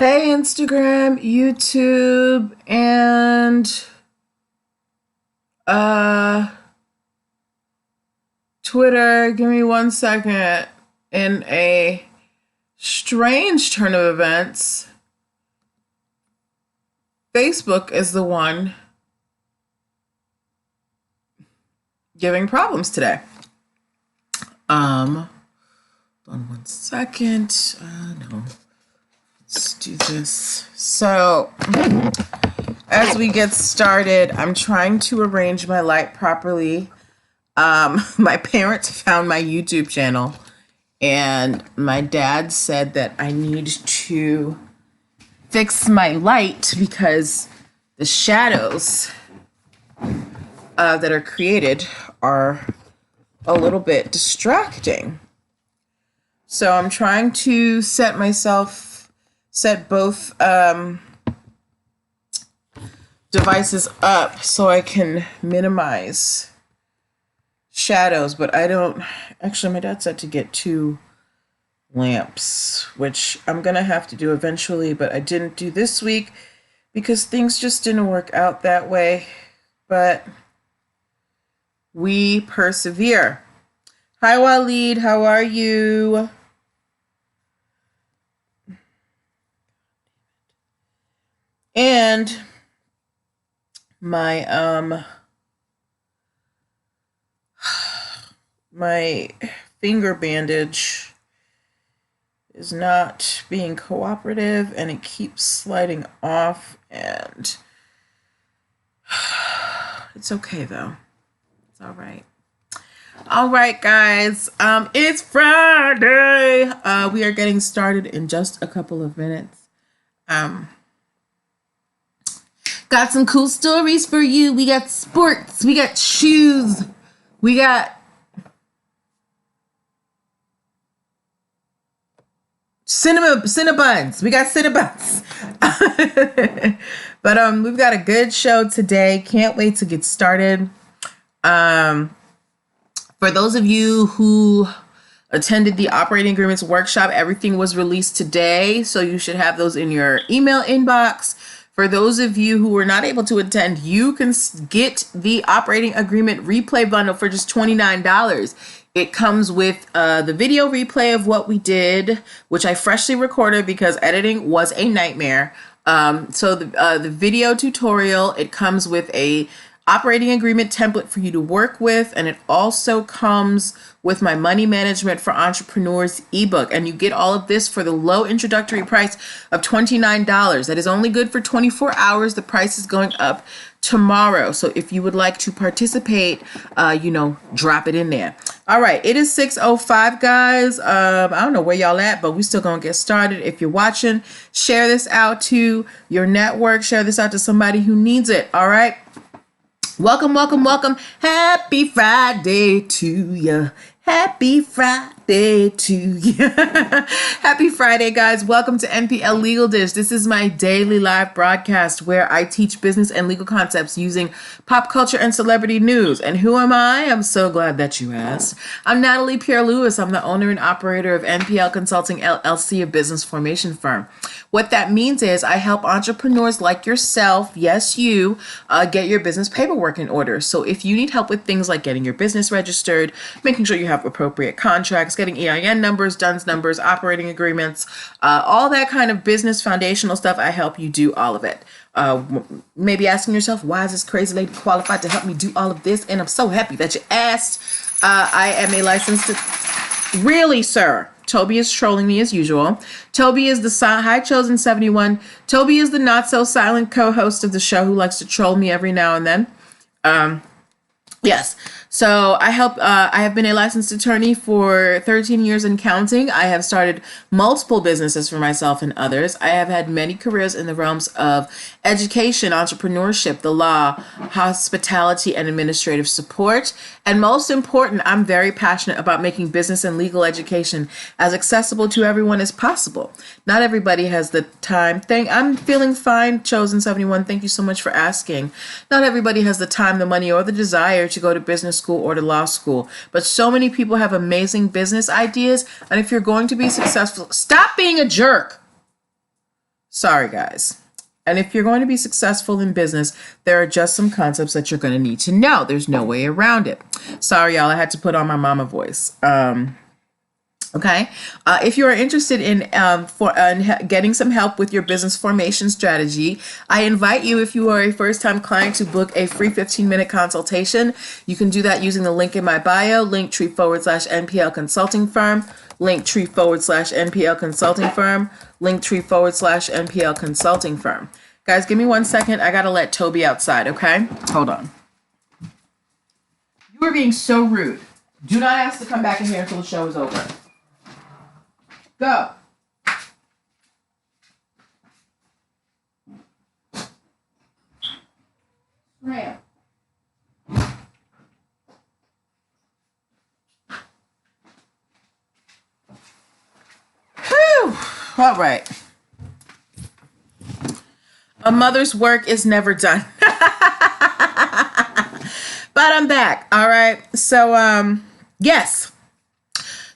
Hey, Instagram, YouTube, and uh Twitter. Give me 1 second. In a strange turn of events, Facebook is the one giving problems today. Hold on 1 second. No. Let's do this. So, as we get started, I'm trying to arrange my light properly. My parents found my YouTube channel, and my dad said that I need to fix my light because the shadows that are created are a little bit distracting. So I'm trying to set both devices up so I can minimize shadows, but I don't, actually my dad said to get 2 lamps, which I'm gonna have to do eventually, but I didn't do this week because things just didn't work out that way, but we persevere. Hi Waleed, how are you? And my my finger bandage is not being cooperative and it keeps sliding off, and it's okay though. It's all right. All right, guys. It's Friday. We are getting started in just a couple of minutes. Got some cool stories for you. We got sports. We got shoes. We got Cinnabons. We got Cinnabons. But we've got a good show today. Can't wait to get started. For those of you who attended the operating agreements workshop, everything was released today, so you should have those in your email inbox. For those of you who were not able to attend, you can get the operating agreement replay bundle for just $29. It comes with the video replay of what we did, which I freshly recorded because editing was a nightmare. So the video tutorial, it comes with a operating agreement template for you to work with, and it also comes with my money management for entrepreneurs ebook, and you get all of this for the low introductory price of $29. That is only good for 24 hours. The price is going up tomorrow, so if you would like to participate, drop it in there. All right, it is 6:05, guys. I don't know where y'all at, but we still gonna get started. If you're watching, share this out to your network, share this out to somebody who needs it. All right. Welcome, welcome, welcome. Happy Friday to you. Happy Friday to you. Happy Friday, guys. Welcome to NPL Legal Dish. This is my daily live broadcast where I teach business and legal concepts using pop culture and celebrity news. And who am I? I'm so glad that you asked. I'm Natalie Pierre-Louis. I'm the owner and operator of NPL Consulting LLC, a business formation firm. What that means is I help entrepreneurs like yourself, yes, you, get your business paperwork in order. So if you need help with things like getting your business registered, making sure you have appropriate contracts, getting EIN numbers, DUNS numbers, operating agreements, all that kind of business foundational stuff, I help you do all of it. Maybe asking yourself, why is this crazy lady qualified to help me do all of this? And I'm so happy that you asked. I am a licensed... Really, sir? Toby is trolling me as usual. Toby is the Hi Chosen 71. Toby is the not so silent co-host of the show who likes to troll me every now and then. Yes. So I have been a licensed attorney for 13 years and counting. I have started multiple businesses for myself and others. I have had many careers in the realms of education, entrepreneurship, the law, hospitality, and administrative support. And most important, I'm very passionate about making business and legal education as accessible to everyone as possible. Not everybody has the time. I'm feeling fine, Chosen 71. Thank you so much for asking. Not everybody has the time, the money, or the desire to go to business school or to law school. But so many people have amazing business ideas. And if you're going to be successful, stop being a jerk. Sorry, guys. And if you're going to be successful in business, there are just some concepts that you're going to need to know. There's no way around it. Sorry, y'all. I had to put on my mama voice. Okay. If you are interested in getting some help with your business formation strategy, I invite you, if you are a first-time client, to book a free 15-minute consultation. You can do that using the link in my bio, linktree/NPL consulting firm, linktree/NPL consulting firm, linktree/NPL consulting firm. Guys, give me 1 second. I got to let Toby outside, okay? Hold on. You are being so rude. Do not ask to come back in here until the show is over. Go. Ram. Whew. All right. A mother's work is never done. But I'm back. All right. So, yes.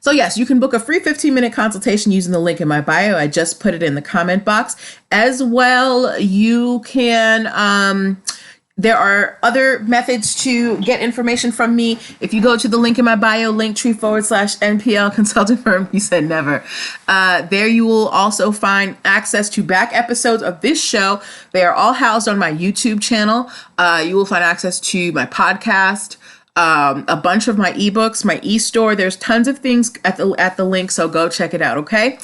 So yes, you can book a free 15-minute consultation using the link in my bio. I just put it in the comment box. As well, you can, there are other methods to get information from me. If you go to the link in my bio, linktree/NPL consulting firm, you said never. There you will also find access to back episodes of this show. They are all housed on my YouTube channel. You will find access to my podcast, a bunch of my ebooks, my e-store. There's tons of things at the link, so go check it out, okay?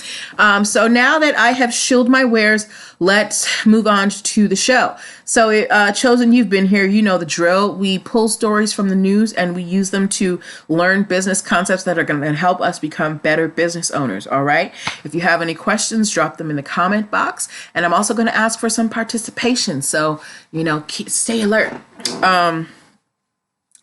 So now that I have shilled my wares, let's move on to the show. So, Chosen, you've been here, you know the drill. We pull stories from the news and we use them to learn business concepts that are going to help us become better business owners, all right? If you have any questions, drop them in the comment box. And I'm also going to ask for some participation, so, stay alert.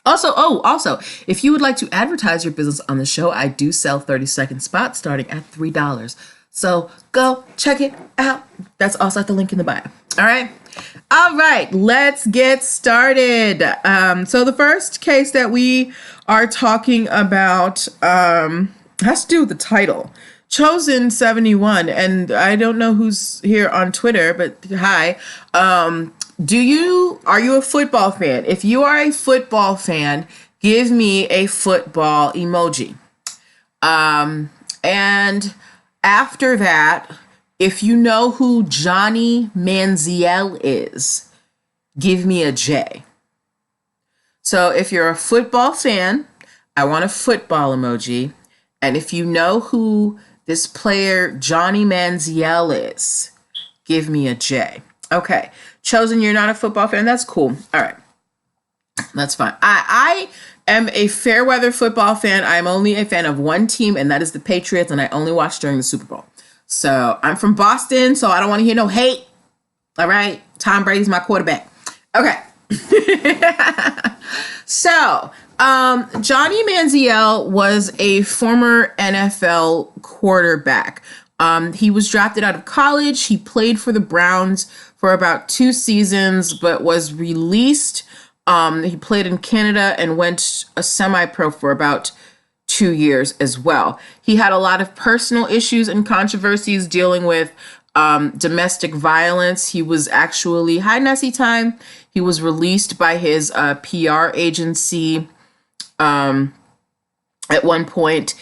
Also, if you would like to advertise your business on the show, I do sell 30-second spots starting at $3. So go check it out. That's also at the link in the bio. All right, let's get started. So the first case that we are talking about has to do with the title. Chosen 71, and I don't know who's here on Twitter, but hi. Are you a football fan? If you are a football fan, give me a football emoji. And after that, if you know who Johnny Manziel is, give me a J. So if you're a football fan, I want a football emoji. And if you know who this player Johnny Manziel is, give me a J. Okay. Chosen, you're not a football fan. That's cool. All right. That's fine. I am a fair weather football fan. I'm only a fan of one team, and that is the Patriots, and I only watch during the Super Bowl. So I'm from Boston, so I don't want to hear no hate. All right. Tom Brady's my quarterback. Okay. So Johnny Manziel was a former NFL quarterback. He was drafted out of college. He played for the Browns for about 2 seasons, but was released. He played in Canada and went a semi-pro for about 2 years as well. He had a lot of personal issues and controversies dealing with domestic violence. He was actually, hi Nessie time, he was released by his PR agency at one point.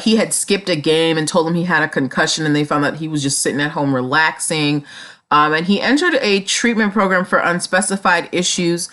He had skipped a game and told them he had a concussion, and they found out he was just sitting at home relaxing. And he entered a treatment program for unspecified issues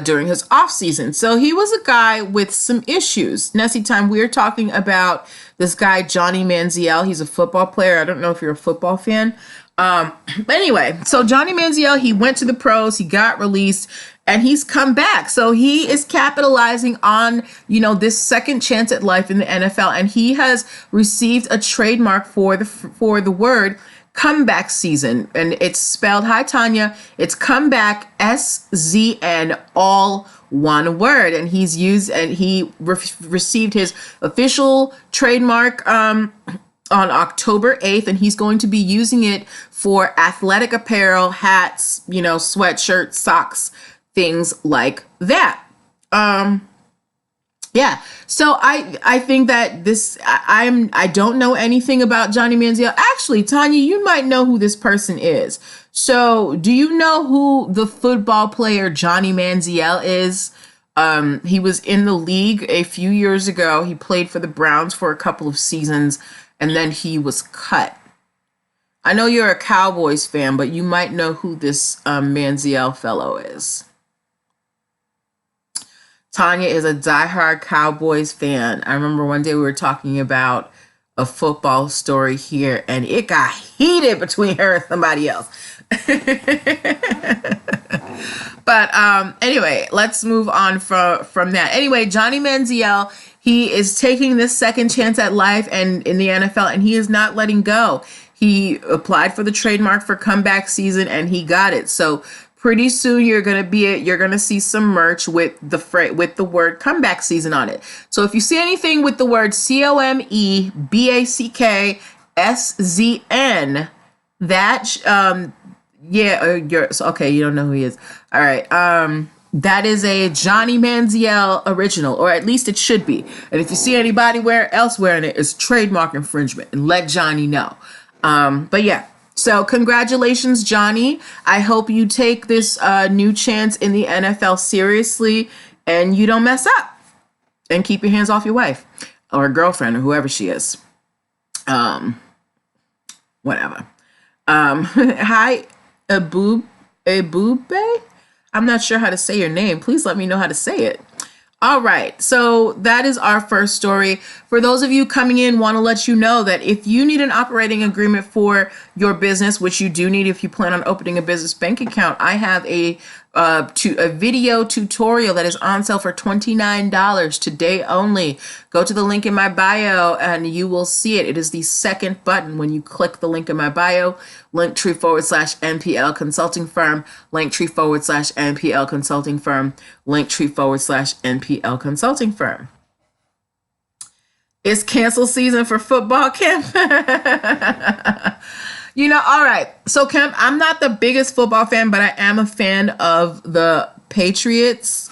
during his off season. So he was a guy with some issues. Nessie time, we're talking about this guy, Johnny Manziel. He's a football player. I don't know if you're a football fan. But anyway, so Johnny Manziel, he went to the pros, he got released, and he's come back. So he is capitalizing on, this second chance at life in the NFL. And he has received a trademark for the word comeback season. And it's spelled, hi Tanya, it's comeback, SZN, all one word. And he received his official trademark on October 8th, and he's going to be using it for athletic apparel, hats, sweatshirts, socks, things like that. Yeah. So I think that I don't know anything about Johnny Manziel. Actually, Tanya, you might know who this person is. So do you know who the football player Johnny Manziel is? He was in the league a few years ago. He played for the Browns for a couple of seasons, and then he was cut. I know you're a Cowboys fan, but you might know who this Manziel fellow is. Tanya is a diehard Cowboys fan. I remember one day we were talking about a football story here, and it got heated between her and somebody else. But anyway, let's move on from that. Anyway, Johnny Manziel, he is taking this second chance at life and in the NFL, and he is not letting go. He applied for the trademark for Comeback Season, and he got it. So pretty soon you're gonna see some merch with the word Comeback Season on it. So if you see anything with the word COMEBACKSZN, that you're okay. You don't know who he is. All right. That is a Johnny Manziel original, or at least it should be. And if you see anybody else wearing it, it's trademark infringement, and let Johnny know. But yeah. So congratulations, Johnny. I hope you take this new chance in the NFL seriously and you don't mess up, and keep your hands off your wife or girlfriend or whoever she is. Whatever. Hi, Ebube. I'm not sure how to say your name. Please let me know how to say it. All right, so that is our first story. For those of you coming in, want to let you know that if you need an operating agreement for your business, which you do need if you plan on opening a business bank account, I have a video tutorial that is on sale for $29 today only. Go to the link in my bio and you will see it. It is the second button when you click the link in my bio, Linktree/NPL Consulting Firm, Linktree/NPL Consulting Firm, Linktree/NPL Consulting Firm. It's cancel season for football, Kim. All right. So, Kim, I'm not the biggest football fan, but I am a fan of the Patriots.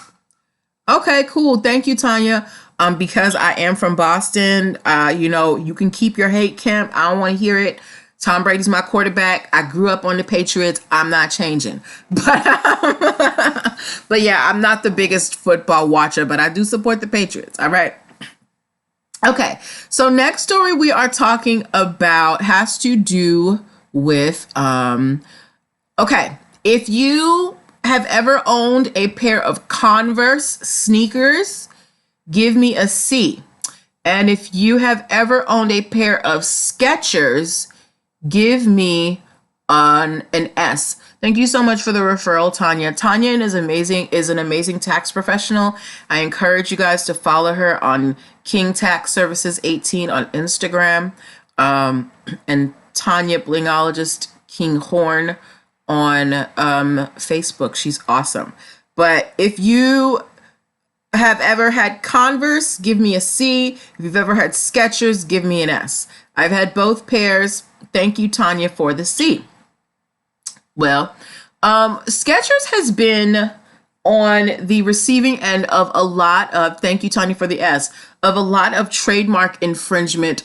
Okay, cool. Thank you, Tanya. Because I am from Boston, you can keep your hate, Kim. I don't want to hear it. Tom Brady's my quarterback. I grew up on the Patriots. I'm not changing. But yeah, I'm not the biggest football watcher, but I do support the Patriots. All right. Okay. So next story we are talking about has to do with, if you have ever owned a pair of Converse sneakers, give me a C. And if you have ever owned a pair of Skechers, give me an S. Thank you so much for the referral, Tanya. Tanya is an amazing tax professional. I encourage you guys to follow her on King Tax Services 18 on Instagram, and Tanya Blingologist King Horn on Facebook. She's awesome. But if you have ever had Converse, give me a C. If you've ever had Skechers, give me an S. I've had both pairs. Thank you, Tanya, for the C. Well, Skechers has been on the receiving end of a lot of, thank you, Tanya, for the S, of a lot of trademark infringement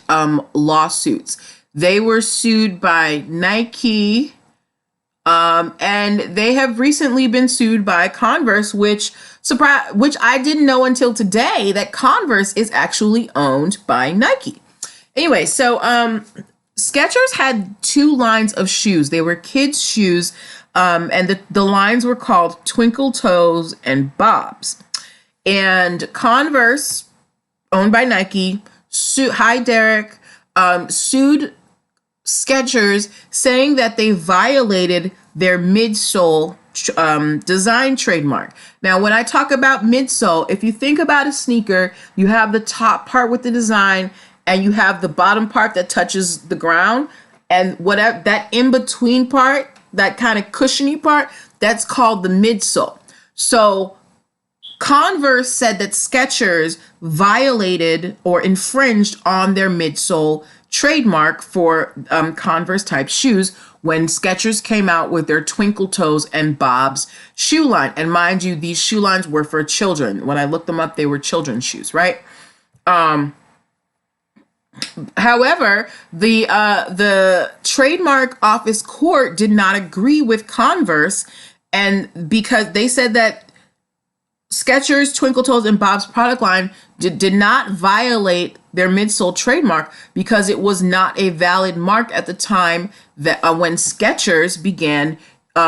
lawsuits. They were sued by Nike, and they have recently been sued by Converse, which I didn't know until today that Converse is actually owned by Nike. Anyway, so Skechers had two lines of shoes. They were kids' shoes, and the lines were called Twinkle Toes and Bobs. And Converse, owned by Nike, sued Skechers, saying that they violated their midsole design trademark. Now, when I talk about midsole, if you think about a sneaker, you have the top part with the design, and you have the bottom part that touches the ground, and whatever that in between part, that kind of cushiony part, that's called the midsole. So Converse said that Skechers violated or infringed on their midsole trademark for Converse type shoes when Skechers came out with their Twinkle Toes and Bob's shoe line. And mind you, these shoe lines were for children. When I looked them up, they were children's shoes, right? However, the trademark office court did not agree with Converse, and because they said that Skechers, Twinkle Toes, and Bob's product line did not violate their midsole trademark because it was not a valid mark at the time that when Skechers began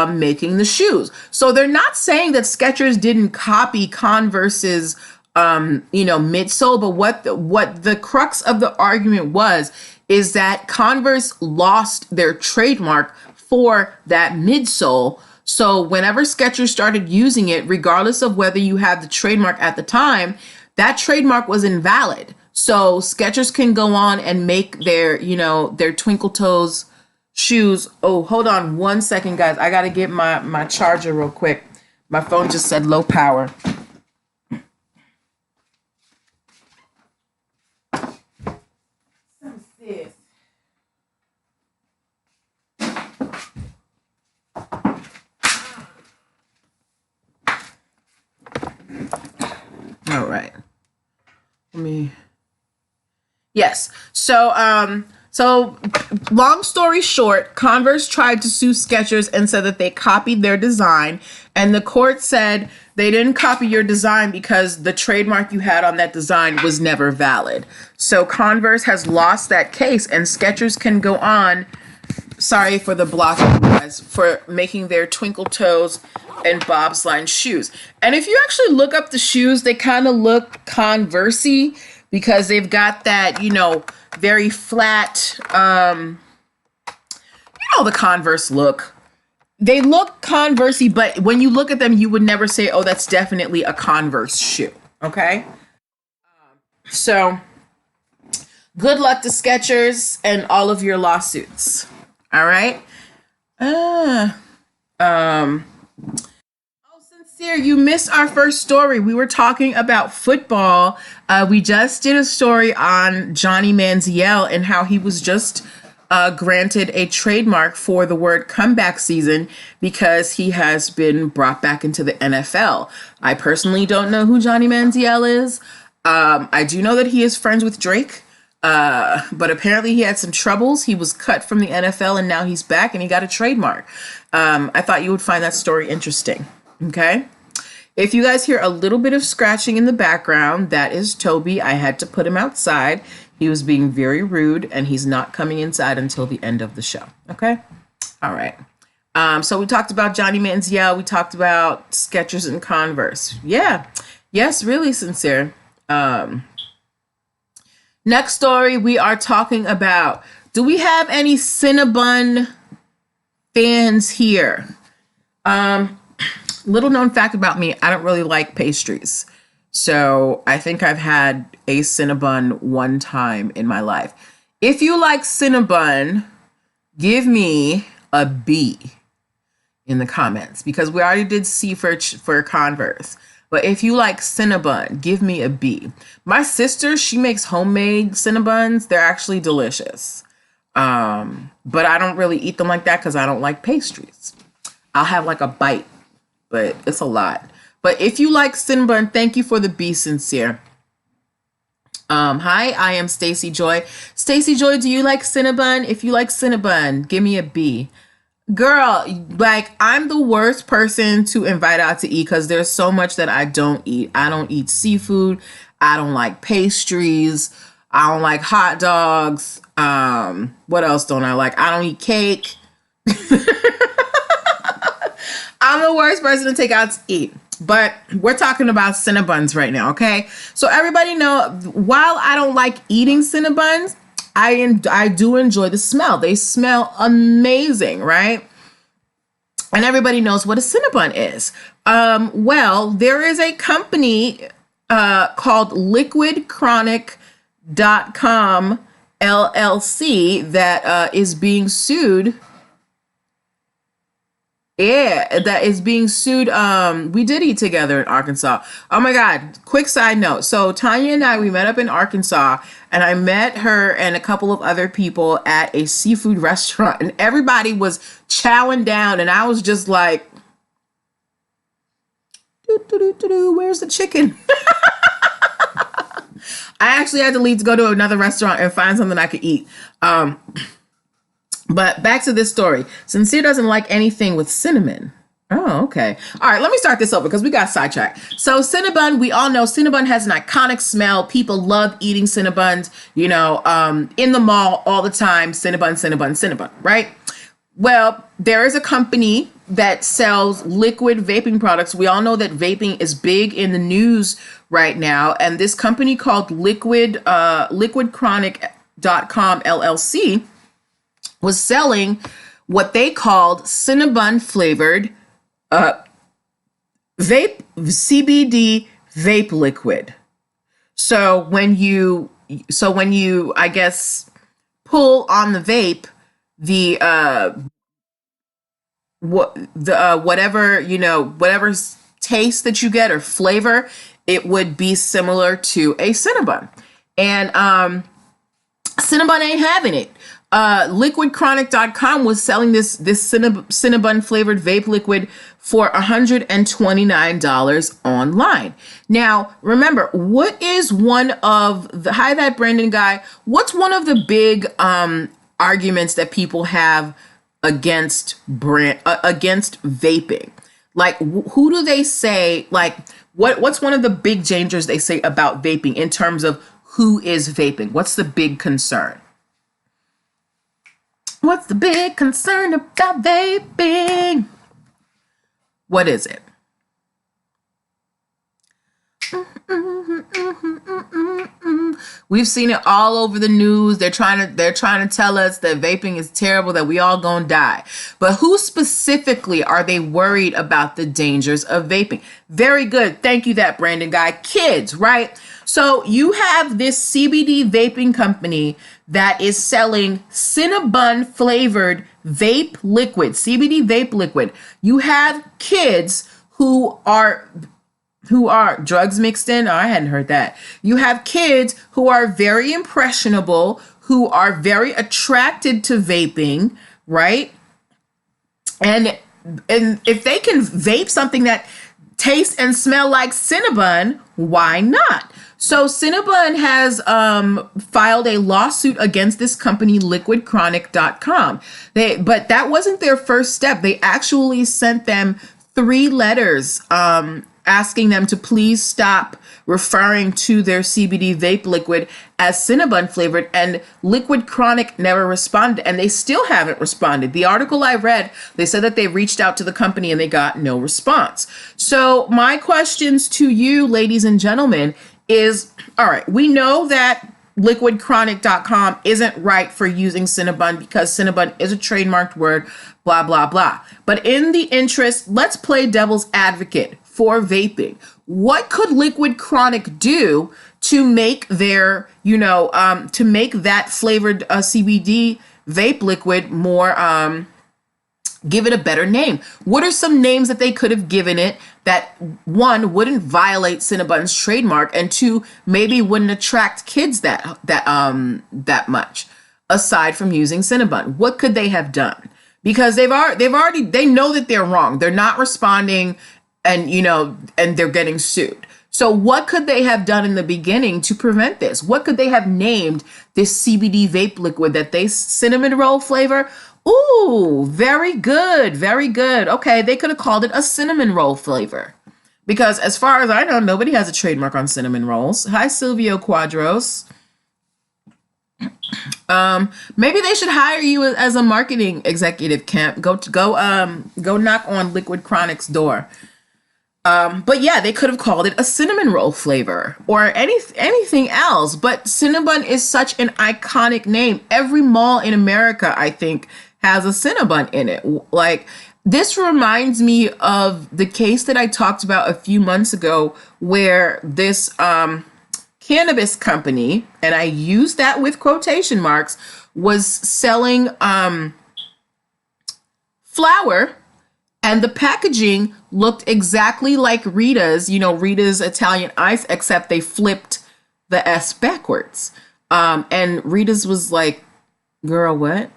making the shoes. So they're not saying that Skechers didn't copy Converse's midsole, but what the crux of the argument was is that Converse lost their trademark for that midsole. So whenever Skechers started using it, regardless of whether you had the trademark at the time, that trademark was invalid. So Skechers can go on and make their Twinkle Toes shoes. Oh, hold on 1 second, guys. I got to get my charger real quick. My phone just said low power. All right. Yes. So long story short, Converse tried to sue Skechers and said that they copied their design, and the court said they didn't copy your design because the trademark you had on that design was never valid. So Converse has lost that case, and Skechers can go on. Sorry for the blocking, guys, for making their Twinkle Toes and Bob's line shoes. And if you actually look up the shoes, they kind of look Converse-y because they've got that, very flat, the Converse look. They look Converse-y, but when you look at them, you would never say, oh, that's definitely a Converse shoe. Okay? So good luck to Skechers and all of your lawsuits. All right. Sincere, you missed our first story. We were talking about football. We just did a story on Johnny Manziel and how he was just granted a trademark for the word comeback season because he has been brought back into the NFL. I personally don't know who Johnny Manziel is. I do know that he is friends with Drake. But apparently he had some troubles. He was cut from the NFL and now he's back and he got a trademark. I thought you would find that story interesting. Okay. If you guys hear a little bit of scratching in the background, that is Toby. I had to put him outside. He was being very rude and he's not coming inside until the end of the show. Okay. All right. So we talked about Johnny Manziel. We talked about Skechers and Converse. Yeah. Yes, really sincere. Next story, we are talking about, do we have any Cinnabon fans here? Little known fact about me, I don't really like pastries. So I think I've had a Cinnabon one time in my life. If you like Cinnabon, give me a B in the comments because we already did C for Converse. But if you like Cinnabon, give me a B. My sister, she makes homemade Cinnabons. They're actually delicious. But I don't really eat them like that because I don't like pastries. I'll have like a bite, but it's a lot. But if you like Cinnabon, thank you for the B, sincere. Hi, I am Stacy Joy. Stacy Joy, do you like Cinnabon? If you like Cinnabon, give me a B. Girl, like I'm the worst person to invite out to eat because there's so much that I don't eat. I don't eat seafood. I don't like pastries. I don't like hot dogs. What else don't I like? I don't eat cake. I'm the worst person to take out to eat. But we're talking about Cinnabons right now, okay? So everybody know, while I don't like eating Cinnabons, I do enjoy the smell. They smell amazing, right? And everybody knows what a Cinnabon is. Well, there is a company called LiquidChronic.com LLC that is being sued. Yeah, that is being sued. We did eat together in Arkansas. Oh my God. Quick side note. So Tanya and I, we met up in Arkansas, and I met her and a couple of other people at a seafood restaurant, and everybody was chowing down, and I was just like, where's the chicken? I actually had to leave to go to another restaurant and find something I could eat. But back to this story. Sincere doesn't like anything with cinnamon. Oh, okay. All right, let me start this over because we got sidetracked. So Cinnabon, we all know Cinnabon has an iconic smell. People love eating Cinnabons, in the mall all the time. Cinnabon, Cinnabon, Cinnabon, right? Well, there is a company that sells liquid vaping products. We all know that vaping is big in the news right now. And this company called liquidchronic.com LLC was selling what they called Cinnabon flavored vape CBD vape liquid. So when you I guess pull on the vape, the whatever taste that you get or flavor, it would be similar to a Cinnabon. And Cinnabon ain't having it. Liquidchronic.com was selling this Cinnabon flavored vape liquid for $129 online. Now, remember, what is one of the, hi, that Brandon guy, what's one of the big arguments that people have against against vaping? Like, who do they say, like, what's one of the big dangers they say about vaping in terms of who is vaping? What's the big concern? What's the big concern about vaping? What is it? We've seen it all over the news. They're trying to tell us that vaping is terrible, that we all gonna die. But who specifically are they worried about the dangers of vaping? Very good. Thank you, that Brandon guy. Kids, right? So you have this CBD vaping company that is selling Cinnabon flavored vape liquid, CBD vape liquid. You have kids who are drugs mixed in. Oh, I hadn't heard that. You have kids who are very impressionable, who are very attracted to vaping, right? And if they can vape something that tastes and smell like Cinnabon, why not? So Cinnabon has filed a lawsuit against this company, liquidchronic.com. But that wasn't their first step. They actually sent them 3 letters asking them to please stop referring to their CBD vape liquid as Cinnabon flavored, and Liquid Chronic never responded, and they still haven't responded. The article I read, they said that they reached out to the company and they got no response. So my questions to you, ladies and gentlemen, is, all right, we know that liquidchronic.com isn't right for using Cinnabon because Cinnabon is a trademarked word, blah, blah, blah. But in the interest, let's play devil's advocate for vaping. What could Liquid Chronic do to make their, to make that flavored CBD vape liquid more, give it a better name? What are some names that they could have given it that, 1, wouldn't violate Cinnabon's trademark, and 2, maybe wouldn't attract kids that much, aside from using Cinnabon? What could they have done? Because they know that they're wrong. They're not responding, and they're getting sued. So what could they have done in the beginning to prevent this? What could they have named this CBD vape liquid that they cinnamon roll flavor? Ooh, very good. Very good. Okay, they could have called it a cinnamon roll flavor. Because as far as I know, nobody has a trademark on cinnamon rolls. Hi, Silvio Quadros. Maybe they should hire you as a marketing executive, Camp. Go knock on Liquid Chronic's door. But yeah, they could have called it a cinnamon roll flavor or anything else. But Cinnabon is such an iconic name. Every mall in America, I think, has a Cinnabon in it. Like, this reminds me of the case that I talked about a few months ago where this cannabis company, and I use that with quotation marks, was selling flour And the packaging looked exactly like Rita's, Rita's Italian Ice, except they flipped the S backwards. And Rita's was like, girl, what?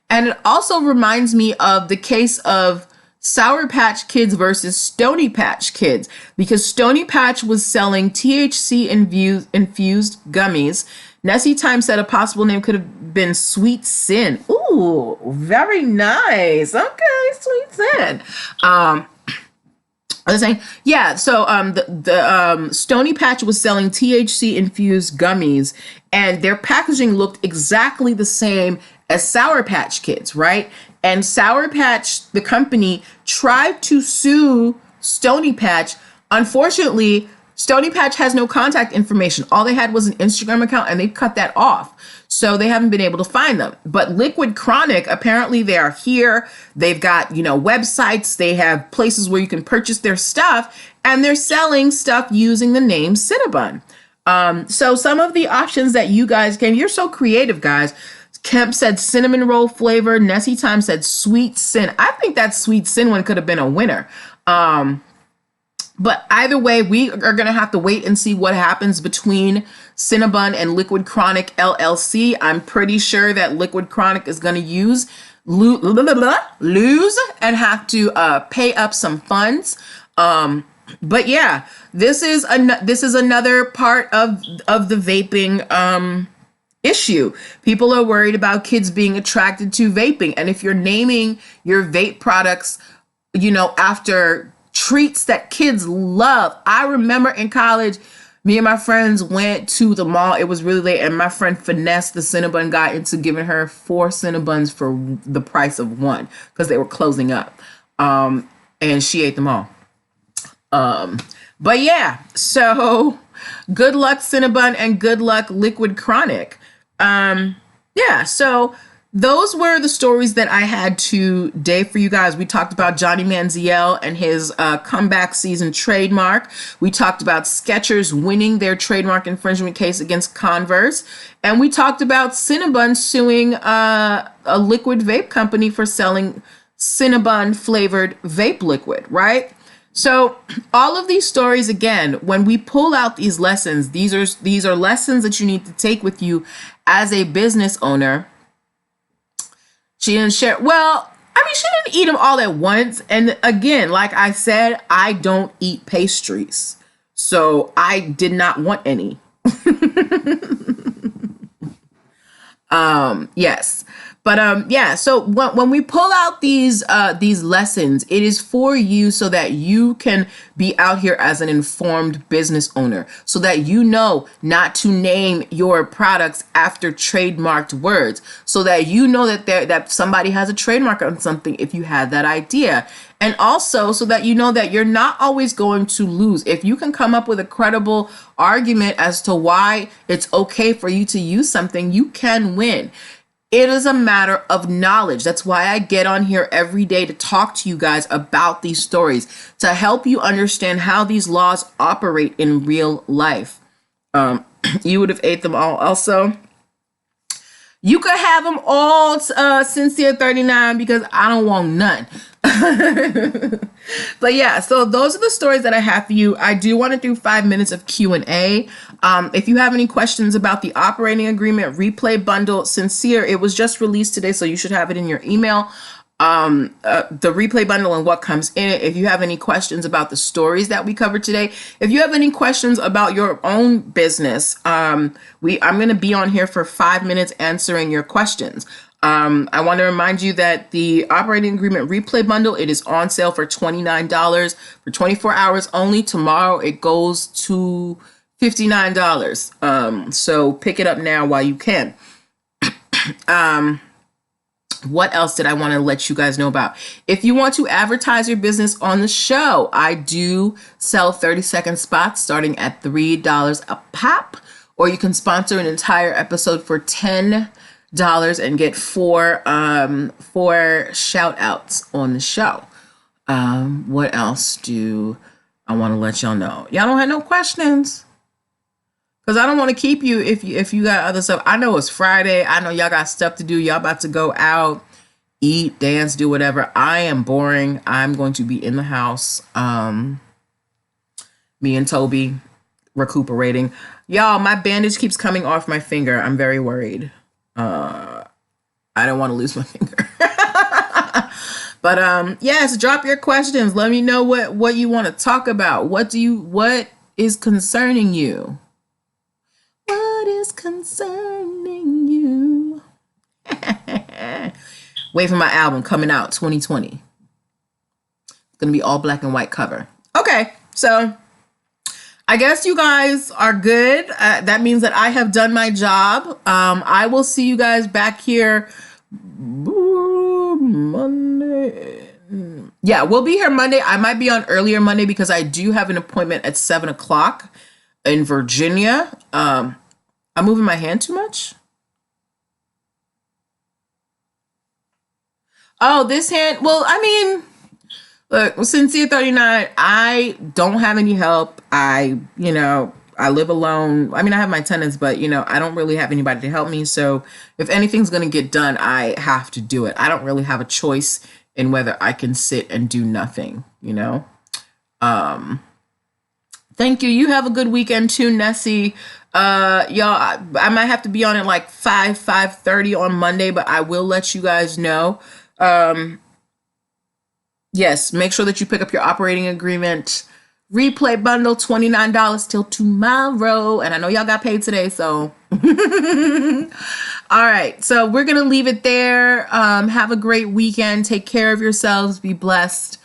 And it also reminds me of the case of Sour Patch Kids versus Stony Patch Kids, because Stony Patch was selling THC infused gummies. Nessie Time said a possible name could have been Sweet Sin. Ooh, very nice. Okay, Sweet Sin. I was saying, yeah. So the Stony Patch was selling THC infused gummies, and their packaging looked exactly the same as Sour Patch Kids, right? And Sour Patch, the company, tried to sue Stony Patch. Unfortunately, Stony Patch has no contact information. All they had was an Instagram account, and they cut that off. So they haven't been able to find them. But Liquid Chronic, apparently they are here. They've got, websites. They have places where you can purchase their stuff, and they're selling stuff using the name Cinnabon. So some of the options that you guys can, you're so creative, guys. Kemp said cinnamon roll flavor. Nessie Time said Sweet Sin. I think that Sweet Sin one could have been a winner. But either way, we are going to have to wait and see what happens between Cinnabon and Liquid Chronic LLC. I'm pretty sure that Liquid Chronic is going to lose and have to pay up some funds. But yeah, this is another part of the vaping issue. People are worried about kids being attracted to vaping, and if you're naming your vape products, after treats that kids love. I remember in college, me and my friends went to the mall. It was really late, and my friend finessed the Cinnabon guy into giving her 4 Cinnabons for the price of 1 because they were closing up. And she ate them all. But yeah, so good luck Cinnabon and good luck Liquid Chronic. Yeah, so those were the stories that I had today for you guys. We talked about Johnny Manziel and his comeback season trademark. We talked about Skechers winning their trademark infringement case against Converse. And we talked about Cinnabon suing a liquid vape company for selling Cinnabon flavored vape liquid, right? So all of these stories, again, when we pull out these lessons, these are lessons that you need to take with you as a business owner. She didn't share. Well, I mean, she didn't eat them all at once. And again, like I said, I don't eat pastries. So I did not want any. Yes. But yeah, so when we pull out these lessons, it is for you so that you can be out here as an informed business owner, so that you know not to name your products after trademarked words, so that you know that somebody has a trademark on something if you had that idea. And also so that you know that you're not always going to lose. If you can come up with a credible argument as to why it's okay for you to use something, you can win. It is a matter of knowledge. That's why I get on here every day to talk to you guys about these stories, to help you understand how these laws operate in real life. You would have ate them all also. You could have them all, Sincere 39, because I don't want none. But yeah, so those are the stories that I have for you. I do want to do 5 minutes of Q&A. If you have any questions about the operating agreement replay bundle, Sincere, it was just released today, so you should have it in your email. The replay bundle and what comes in it. If you have any questions about the stories that we covered today, if you have any questions about your own business, I'm going to be on here for 5 minutes answering your questions. I want to remind you that the operating agreement replay bundle, it is on sale for $29 for 24 hours only. Tomorrow it goes to $59. So pick it up now while you can. What else did I want to let you guys know about? If you want to advertise your business on the show, I do sell 30-second spots starting at $3 a pop, or you can sponsor an entire episode for $10 and get four shout outs on the show. What else do I want to let y'all know? Y'all don't have no questions? Because I don't want to keep you if you got other stuff. I know it's Friday. I know y'all got stuff to do. Y'all about to go out, eat, dance, do whatever. I am boring. I'm going to be in the house. Me and Toby recuperating. Y'all, my bandage keeps coming off my finger. I'm very worried. I don't want to lose my finger. But yes, drop your questions. Let me know what you want to talk about. What is concerning you? What is concerning you? Wait for my album coming out 2020. It's gonna be all black and white cover. Okay, so I guess you guys are good. That means that I have done my job. I will see you guys back here Monday. Yeah, we'll be here Monday. I might be on earlier Monday because I do have an appointment at 7:00 in Virginia. I'm moving my hand too much. Oh, this hand. Well, I mean, look, Sincere 39, I don't have any help. I live alone. I mean, I have my tenants, but, I don't really have anybody to help me. So if anything's going to get done, I have to do it. I don't really have a choice in whether I can sit and do nothing, Thank you. You have a good weekend too, Nessie. Y'all, I might have to be on at like 5:30 on Monday, but I will let you guys know. Yes, make sure that you pick up your operating agreement. Replay bundle, $29 till tomorrow. And I know y'all got paid today, so. All right, so we're going to leave it there. Have a great weekend. Take care of yourselves. Be blessed.